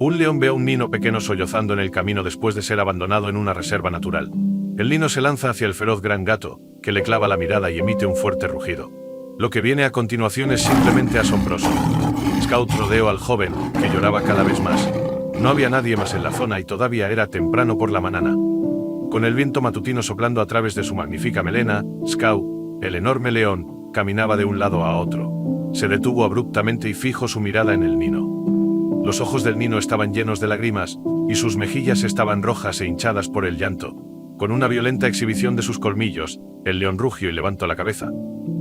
Un león ve a un nino pequeño sollozando en el camino después de ser abandonado en una reserva natural. El nino se lanza hacia el feroz gran gato, que le clava la mirada y emite un fuerte rugido. Lo que viene a continuación es simplemente asombroso. Scout rodeó al joven, que lloraba cada vez más. No había nadie más en la zona y todavía era temprano por la mañana. Con el viento matutino soplando a través de su magnífica melena, Scout, el enorme león, caminaba de un lado a otro. Se detuvo abruptamente y fijó su mirada en el nino. Los ojos del nino estaban llenos de lágrimas, y sus mejillas estaban rojas e hinchadas por el llanto. Con una violenta exhibición de sus colmillos, el león rugió y levantó la cabeza.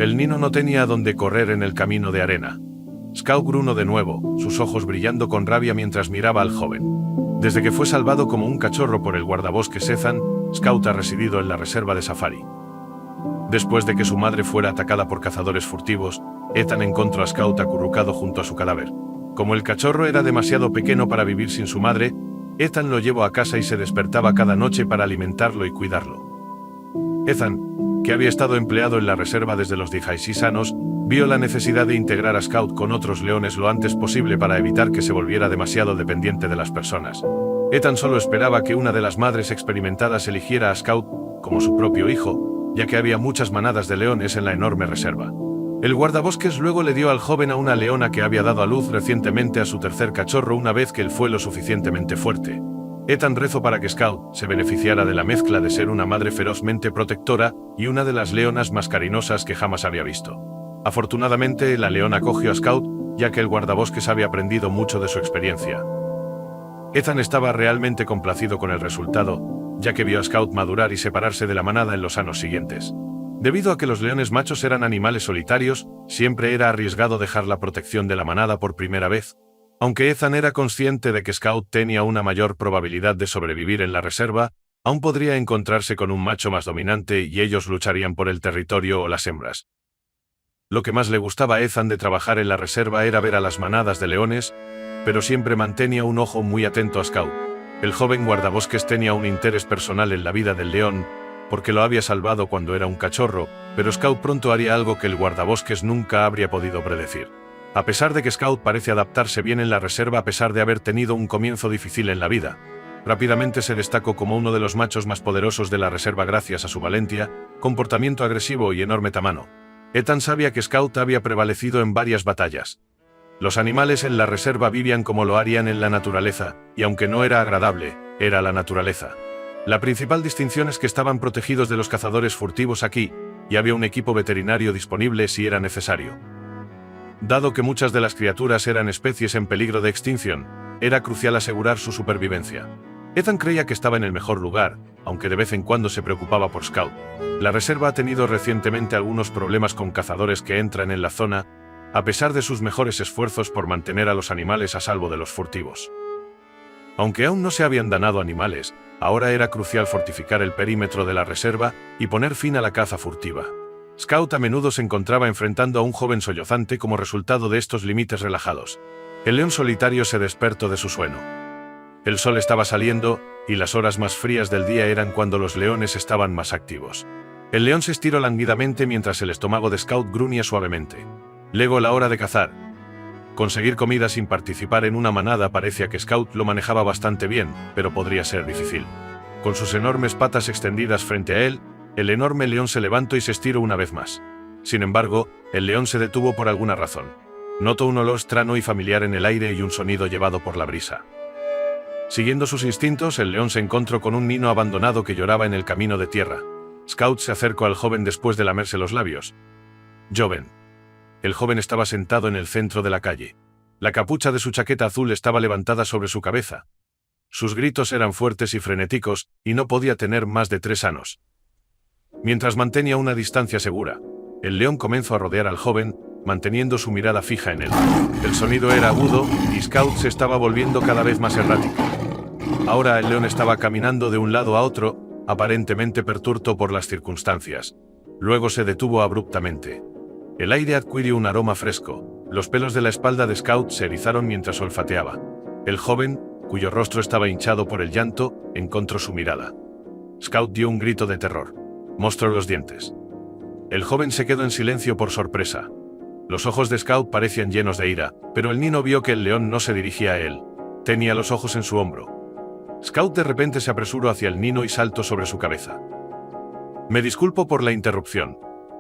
El nino no tenía a dónde correr en el camino de arena. Scout gruñó de nuevo, sus ojos brillando con rabia mientras miraba al joven. Desde que fue salvado como un cachorro por el guardabosques Ethan, Scout ha residido en la reserva de safari. Después de que su madre fuera atacada por cazadores furtivos, Ethan encontró a Scout acurrucado junto a su cadáver. Como el cachorro era demasiado pequeño para vivir sin su madre, Ethan lo llevó a casa y se despertaba cada noche para alimentarlo y cuidarlo. Ethan, que había estado empleado en la reserva desde los 16 años, vio la necesidad de integrar a Scout con otros leones lo antes posible para evitar que se volviera demasiado dependiente de las personas. Ethan solo esperaba que una de las madres experimentadas eligiera a Scout como su propio hijo, ya que había muchas manadas de leones en la enorme reserva. El guardabosques luego le dio al joven a una leona que había dado a luz recientemente a su tercer cachorro una vez que él fue lo suficientemente fuerte. Ethan rezó para que Scout se beneficiara de la mezcla de ser una madre ferozmente protectora y una de las leonas más cariñosas que jamás había visto. Afortunadamente, la leona acogió a Scout, ya que el guardabosques había aprendido mucho de su experiencia. Ethan estaba realmente complacido con el resultado, ya que vio a Scout madurar y separarse de la manada en los años siguientes. Debido a que los leones machos eran animales solitarios, siempre era arriesgado dejar la protección de la manada por primera vez. Aunque Ethan era consciente de que Scout tenía una mayor probabilidad de sobrevivir en la reserva, aún podría encontrarse con un macho más dominante y ellos lucharían por el territorio o las hembras. Lo que más le gustaba a Ethan de trabajar en la reserva era ver a las manadas de leones, pero siempre mantenía un ojo muy atento a Scout. El joven guardabosques tenía un interés personal en la vida del león, porque lo había salvado cuando era un cachorro, pero Scout pronto haría algo que el guardabosques nunca habría podido predecir. A pesar de que Scout parece adaptarse bien en la reserva a pesar de haber tenido un comienzo difícil en la vida, rápidamente se destacó como uno de los machos más poderosos de la reserva gracias a su valentía, comportamiento agresivo y enorme tamaño. Ethan sabía que Scout había prevalecido en varias batallas. Los animales en la reserva vivían como lo harían en la naturaleza, y aunque no era agradable, era la naturaleza. La principal distinción es que estaban protegidos de los cazadores furtivos aquí, y había un equipo veterinario disponible si era necesario. Dado que muchas de las criaturas eran especies en peligro de extinción, era crucial asegurar su supervivencia. Ethan creía que estaba en el mejor lugar, aunque de vez en cuando se preocupaba por Scout. La reserva ha tenido recientemente algunos problemas con cazadores que entran en la zona, a pesar de sus mejores esfuerzos por mantener a los animales a salvo de los furtivos. Aunque aún no se habían danado animales, ahora era crucial fortificar el perímetro de la reserva y poner fin a la caza furtiva. Scout a menudo se encontraba enfrentando a un joven sollozante como resultado de estos límites relajados. El león solitario se despertó de su sueño. El sol estaba saliendo, y las horas más frías del día eran cuando los leones estaban más activos. El león se estiró lánguidamente mientras el estómago de Scout gruñía suavemente. Llegó la hora de cazar. Conseguir comida sin participar en una manada parecía que Scout lo manejaba bastante bien, pero podría ser difícil. Con sus enormes patas extendidas frente a él, el enorme león se levantó y se estiró una vez más. Sin embargo, el león se detuvo por alguna razón. Notó un olor extraño y familiar en el aire y un sonido llevado por la brisa. Siguiendo sus instintos, el león se encontró con un nino abandonado que lloraba en el camino de tierra. Scout se acercó al joven después de lamerse los labios. «Joven». El joven estaba sentado en el centro de la calle. La capucha de su chaqueta azul estaba levantada sobre su cabeza. Sus gritos eran fuertes y frenéticos, y no podía tener más de 3 años. Mientras mantenía una distancia segura, el león comenzó a rodear al joven, manteniendo su mirada fija en él. El sonido era agudo, y Scout se estaba volviendo cada vez más errático. Ahora el león estaba caminando de un lado a otro, aparentemente perturbado por las circunstancias. Luego se detuvo abruptamente. El aire adquirió un aroma fresco. Los pelos de la espalda de Scout se erizaron mientras olfateaba. El joven, cuyo rostro estaba hinchado por el llanto, encontró su mirada. Scout dio un grito de terror. Mostró los dientes. El joven se quedó en silencio por sorpresa. Los ojos de Scout parecían llenos de ira, pero el nino vio que el león no se dirigía a él. Tenía los ojos en su hombro. Scout de repente se apresuró hacia el Nino y saltó sobre su cabeza. Me disculpo por la interrupción.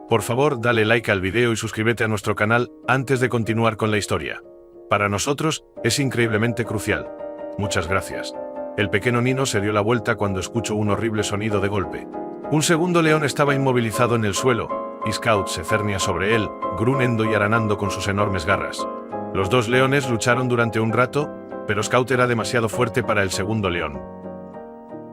Por favor, dale like al video y suscríbete a nuestro canal antes de continuar con la historia. Para nosotros, es increíblemente crucial. Muchas gracias. El pequeño Nino se dio la vuelta cuando escuchó un horrible sonido de golpe. Un segundo león estaba inmovilizado en el suelo, y Scout se cernía sobre él, gruñendo y aranando con sus enormes garras. Los dos leones lucharon durante un rato, pero Scout era demasiado fuerte para el segundo león.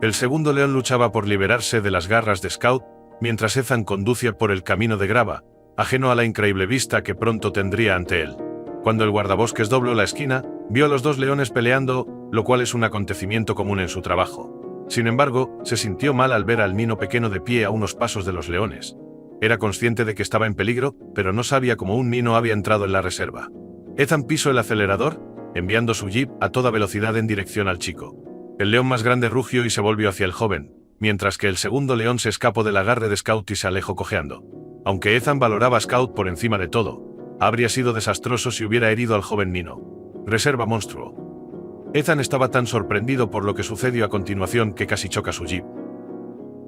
El segundo león luchaba por liberarse de las garras de Scout, mientras Ethan conducía por el camino de grava, ajeno a la increíble vista que pronto tendría ante él. Cuando el guardabosques dobló la esquina, vio a los dos leones peleando, lo cual es un acontecimiento común en su trabajo. Sin embargo, se sintió mal al ver al Nino pequeño de pie a unos pasos de los leones. Era consciente de que estaba en peligro, pero no sabía cómo un Nino había entrado en la reserva. Ethan pisó el acelerador, enviando su jeep a toda velocidad en dirección al chico. El león más grande rugió y se volvió hacia el joven, mientras que el segundo león se escapó del agarre de Scout y se alejó cojeando. Aunque Ethan valoraba a Scout por encima de todo, habría sido desastroso si hubiera herido al joven Nino. Reserva monstruo. Ethan estaba tan sorprendido por lo que sucedió a continuación que casi choca su jeep.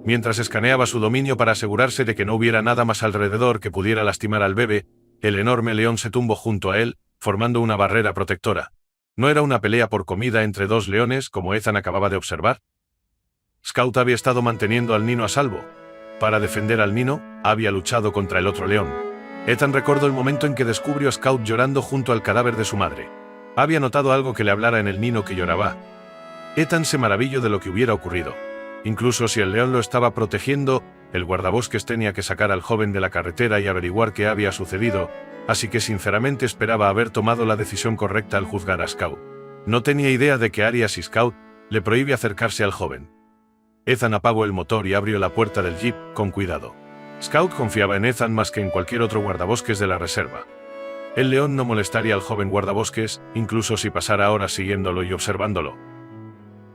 Mientras escaneaba su dominio para asegurarse de que no hubiera nada más alrededor que pudiera lastimar al bebé, el enorme león se tumbó junto a él, formando una barrera protectora. ¿No era una pelea por comida entre dos leones, como Ethan acababa de observar? Scout había estado manteniendo al Nino a salvo. Para defender al Nino, había luchado contra el otro león. Ethan recordó el momento en que descubrió a Scout llorando junto al cadáver de su madre. Había notado algo que le hablara en el Nino que lloraba. Ethan se maravilló de lo que hubiera ocurrido. Incluso si el león lo estaba protegiendo, el guardabosques tenía que sacar al joven de la carretera y averiguar qué había sucedido, así que sinceramente esperaba haber tomado la decisión correcta al juzgar a Scout. No tenía idea de que Arias y Scout le prohíbe acercarse al joven. Ethan apagó el motor y abrió la puerta del jeep con cuidado. Scout confiaba en Ethan más que en cualquier otro guardabosques de la reserva. El león no molestaría al joven guardabosques, incluso si pasara horas siguiéndolo y observándolo.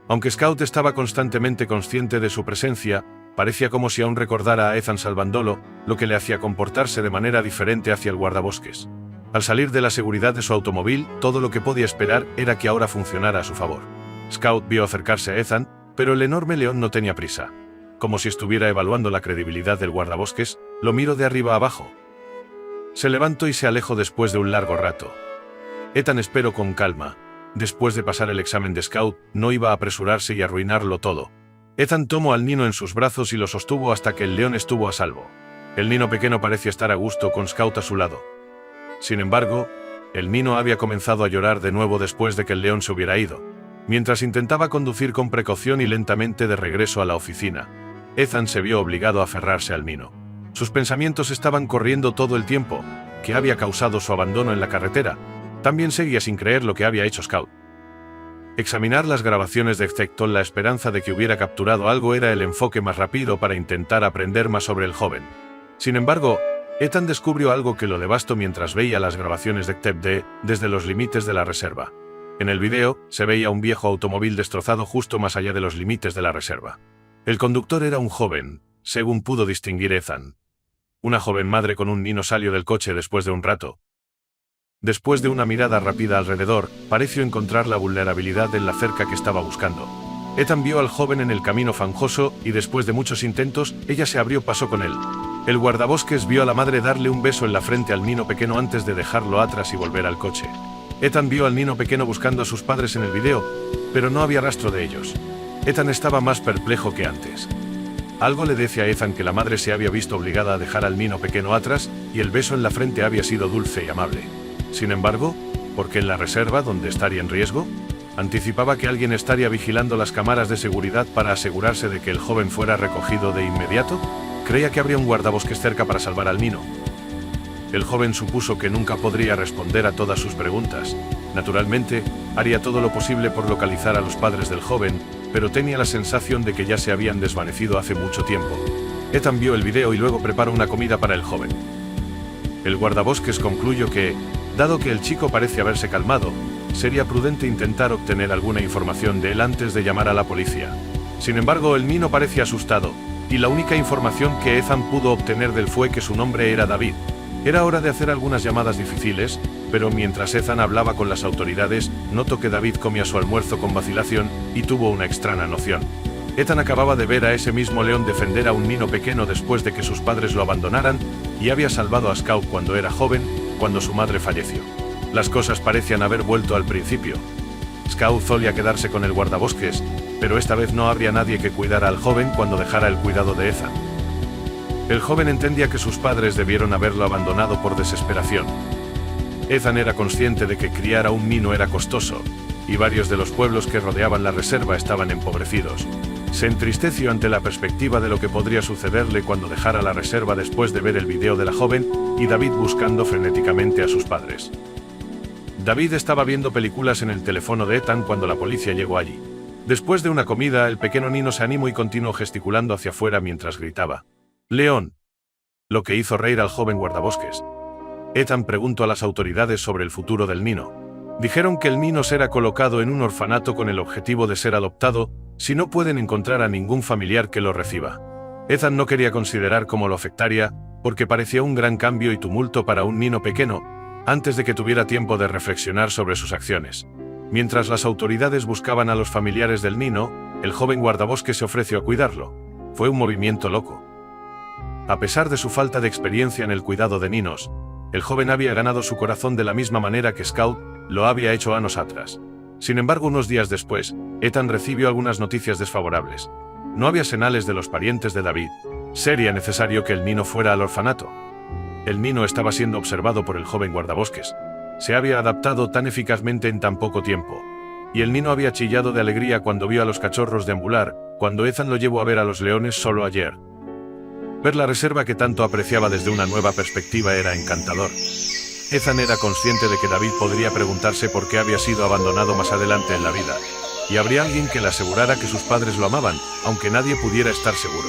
Aunque Scout estaba constantemente consciente de su presencia, parecía como si aún recordara a Ethan salvándolo, lo que le hacía comportarse de manera diferente hacia el guardabosques. Al salir de la seguridad de su automóvil, todo lo que podía esperar era que ahora funcionara a su favor. Scout vio acercarse a Ethan, pero el enorme león no tenía prisa. Como si estuviera evaluando la credibilidad del guardabosques, lo miró de arriba a abajo. Se levantó y se alejó después de un largo rato. Ethan esperó con calma. Después de pasar el examen de Scout, no iba a apresurarse y arruinarlo todo. Ethan tomó al Nino en sus brazos y lo sostuvo hasta que el león estuvo a salvo. El Nino pequeño parecía estar a gusto con Scout a su lado. Sin embargo, el Nino había comenzado a llorar de nuevo después de que el león se hubiera ido. Mientras intentaba conducir con precaución y lentamente de regreso a la oficina, Ethan se vio obligado a aferrarse al Nino. Sus pensamientos estaban corriendo todo el tiempo, que había causado su abandono en la carretera. También seguía sin creer lo que había hecho Scout. Examinar las grabaciones de Scout con la esperanza de que hubiera capturado algo era el enfoque más rápido para intentar aprender más sobre el joven. Sin embargo, Ethan descubrió algo que lo devastó mientras veía las grabaciones de Scout desde los límites de la reserva. En el video, se veía un viejo automóvil destrozado justo más allá de los límites de la reserva. El conductor era un joven, según pudo distinguir Ethan. Una joven madre con un Nino salió del coche después de un rato. Después de una mirada rápida alrededor, pareció encontrar la vulnerabilidad en la cerca que estaba buscando. Ethan vio al joven en el camino fangoso y después de muchos intentos, ella se abrió paso con él. El guardabosques vio a la madre darle un beso en la frente al Nino pequeño antes de dejarlo atrás y volver al coche. Ethan vio al Nino pequeño buscando a sus padres en el video, pero no había rastro de ellos. Ethan estaba más perplejo que antes. Algo le decía a Ethan que la madre se había visto obligada a dejar al Nino pequeño atrás y el beso en la frente había sido dulce y amable. Sin embargo, ¿por qué en la reserva, donde estaría en riesgo? Anticipaba que alguien estaría vigilando las cámaras de seguridad para asegurarse de que el joven fuera recogido de inmediato. Creía que habría un guardabosques cerca para salvar al Nino. El joven supuso que nunca podría responder a todas sus preguntas. Naturalmente, haría todo lo posible por localizar a los padres del joven, pero tenía la sensación de que ya se habían desvanecido hace mucho tiempo. Ethan vio el video y luego preparó una comida para el joven. El guardabosques concluyó que, dado que el chico parece haberse calmado, sería prudente intentar obtener alguna información de él antes de llamar a la policía. Sin embargo, el Nino parecía asustado, y la única información que Ethan pudo obtener de él fue que su nombre era David. Era hora de hacer algunas llamadas difíciles, Pero mientras Ethan hablaba con las autoridades, notó que David comía su almuerzo con vacilación y tuvo una extraña noción. Ethan acababa de ver a ese mismo león defender a un niño pequeño después de que sus padres lo abandonaran, y había salvado a Scout cuando era joven, cuando su madre falleció. Las cosas parecían haber vuelto al principio. Scout solía quedarse con el guardabosques, pero esta vez no habría nadie que cuidara al joven cuando dejara el cuidado de Ethan. El joven entendía que sus padres debieron haberlo abandonado por desesperación. Ethan era consciente de que criar a un niño era costoso, y varios de los pueblos que rodeaban la reserva estaban empobrecidos. Se entristeció ante la perspectiva de lo que podría sucederle cuando dejara la reserva después de ver el video de la joven y David buscando frenéticamente a sus padres. David estaba viendo películas en el teléfono de Ethan cuando la policía llegó allí. Después de una comida, el pequeño niño se animó y continuó gesticulando hacia afuera mientras gritaba: «¡León!», lo que hizo reír al joven guardabosques. Ethan preguntó a las autoridades sobre el futuro del niño. Dijeron que el niño será colocado en un orfanato con el objetivo de ser adoptado, si no pueden encontrar a ningún familiar que lo reciba. Ethan no quería considerar cómo lo afectaría, porque parecía un gran cambio y tumulto para un niño pequeño, antes de que tuviera tiempo de reflexionar sobre sus acciones. Mientras las autoridades buscaban a los familiares del niño, el joven guardabosques se ofreció a cuidarlo. Fue un movimiento loco. A pesar de su falta de experiencia en el cuidado de niños, el joven había ganado su corazón de la misma manera que Scout lo había hecho años atrás. Sin embargo, unos días después, Ethan recibió algunas noticias desfavorables. No había señales de los parientes de David. Sería necesario que el niño fuera al orfanato. El niño estaba siendo observado por el joven guardabosques. Se había adaptado tan eficazmente en tan poco tiempo. Y el niño había chillado de alegría cuando vio a los cachorros deambular, cuando Ethan lo llevó a ver a los leones solo ayer. Ver la reserva que tanto apreciaba desde una nueva perspectiva era encantador. Ethan era consciente de que David podría preguntarse por qué había sido abandonado más adelante en la vida. Y habría alguien que le asegurara que sus padres lo amaban, aunque nadie pudiera estar seguro.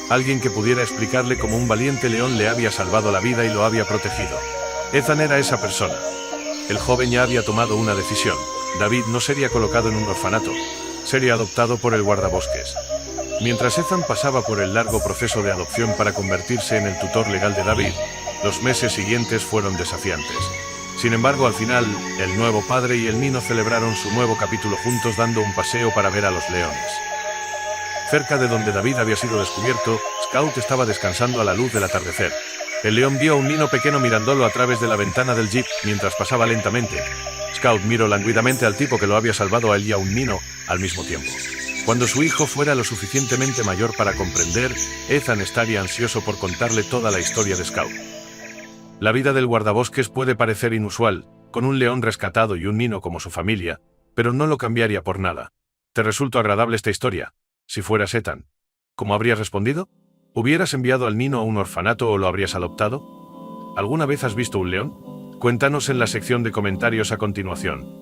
Alguien que pudiera explicarle cómo un valiente león le había salvado la vida y lo había protegido. Ethan era esa persona. El joven ya había tomado una decisión. David no sería colocado en un orfanato. Sería adoptado por el guardabosques. Mientras Ethan pasaba por el largo proceso de adopción para convertirse en el tutor legal de David, los meses siguientes fueron desafiantes. Sin embargo, al final, el nuevo padre y el niño celebraron su nuevo capítulo juntos dando un paseo para ver a los leones. Cerca de donde David había sido descubierto, Scout estaba descansando a la luz del atardecer. El león vio a un niño pequeño mirándolo a través de la ventana del jeep mientras pasaba lentamente. Scout miró languidamente al tipo que lo había salvado a él y a un niño al mismo tiempo. Cuando su hijo fuera lo suficientemente mayor para comprender, Ethan estaría ansioso por contarle toda la historia de Scout. La vida del guardabosques puede parecer inusual, con un león rescatado y un niño como su familia, pero no lo cambiaría por nada. ¿Te resultó agradable esta historia? Si fueras Ethan, ¿cómo habrías respondido? ¿Hubieras enviado al niño a un orfanato o lo habrías adoptado? ¿Alguna vez has visto un león? Cuéntanos en la sección de comentarios a continuación.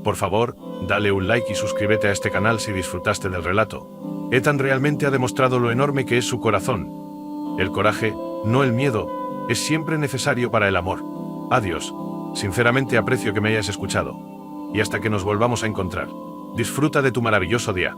Por favor, dale un like y suscríbete a este canal si disfrutaste del relato. Ethan realmente ha demostrado lo enorme que es su corazón. El coraje, no el miedo, es siempre necesario para el amor. Adiós. Sinceramente aprecio que me hayas escuchado. Y hasta que nos volvamos a encontrar. Disfruta de tu maravilloso día.